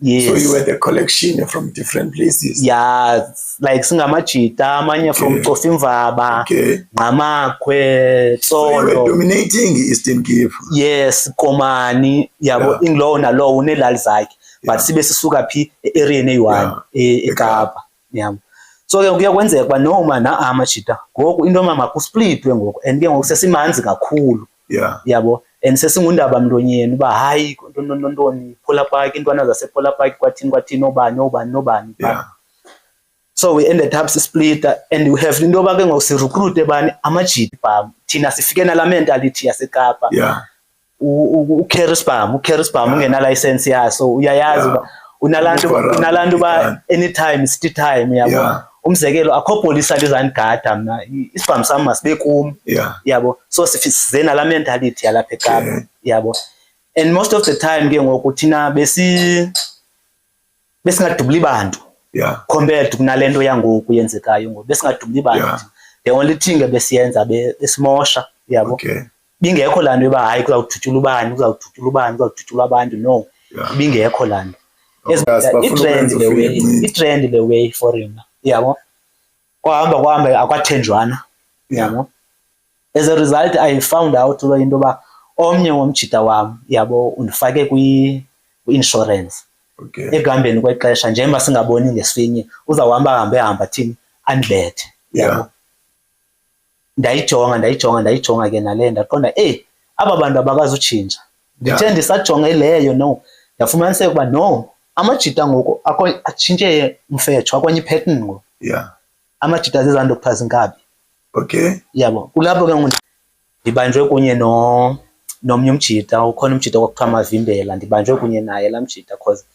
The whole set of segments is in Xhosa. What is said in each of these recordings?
Yes. So you had a collection from different places. Yeah, like singamajita amanye from Cofimvaba, Okay. Ngqamakwe, So you were Tsolo. dominating Eastern Cape. Yes, Komani, yabo inlow nalow unelali zakhe. But sibe sisuka phi e-areani eyi-1 eKapa. Yeah. So ke kuya kwenzeka ba noma na amajita ngoku into mama kusplitwe ngoku and ke ngoku sesimanzi kakhulu. Yeah. Yabo and sesingundaba mlonyeni uba hayi ntoni Phola Park intwana zase Phola Park kwathini obani. Yeah. So we ended up split and we have into ba ke ngoku si recruit bani amajita thina sifike nala mentality yaseKapa. Yeah. uCarisbam ungena license yaso uyayazi uba unalantu ba anytime city time yabo umzekelo akho polisa lizandigada mina isibhamu sami masibe kum yabo so sifizena la mentality yalapha eKapa yabo and most of the time ke ngoku thina besingadubuli bantu compared kunalento yangoku yenzekayo ngoku besingadubuli bantu the only thing besiyenza besimosha yabo bingekho lanto eba hayi kuzawudutyula ubani abantu no bingekho lanto i-trend le way for him yabo kwahamba akwathenjwana yabo as a result I found out into ba omnye womjita wam yabo undifake kwi-insurance ekuhambeni kwexesha njengoba singaboni ngesifinye uzawuhamba thini andibethe yabo ndayijonga ke nale ndaqonda aba bantu abakazutshintsha ndithe ndisajonga ileyo no ndafumaniseka ukuba no amajita ngoku atshintshe umfetsho akwenye ipattern ngoku amajita zezanto kuthiwa zinkabi yabo kulapho ke ngoku ndibanjwe kunye nomnye umjita ukhona umjita kwakuthiwa Mavimbela ndibanjwe kunye naye laa mjita cause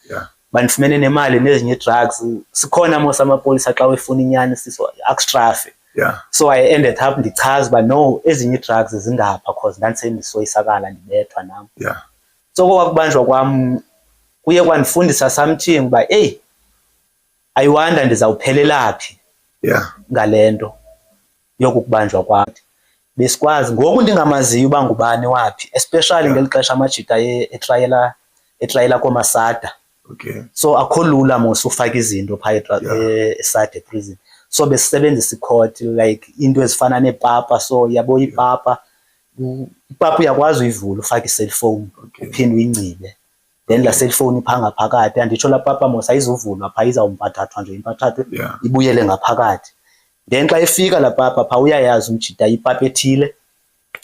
bandifumene nemali nezinye drugs sikhona mos amapolisa xa wefuna inyani siso akustrafe. So I ended up ndichaza ba no ezinye drugs zingapha cause ndandisendisoyisakala ndibethwa nam. So kwakubanjwa kwam kuye kwandifundisa something ba I wonder ndizawuphelela phi ngalento yokubanjwa kwam. Besikwazi ngoku ndingamaziyo uba ngubani waphi especially ngeli xesha amajita etrayela koMasada. So akho lula mos ufaka izinto phaya eSade prison. So besisebenzisa icourt like into ezifana nepapa so yabo ipapa uyakwazi uyivula ufake iselfone uphinde uyincibe then la cellphone iphanga phakathi anditsho la papa mos ayizuvulwa pha izawumpathathwa nje impathatho ibuyele ngaphakathi then xa ifika la papa pha uyayazi umjita ipapa ethile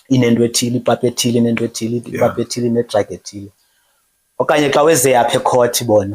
inento ethile ipapa ethile inento ethile ipapa ethile nedrug ethile okanye xa weze apha ecourt bona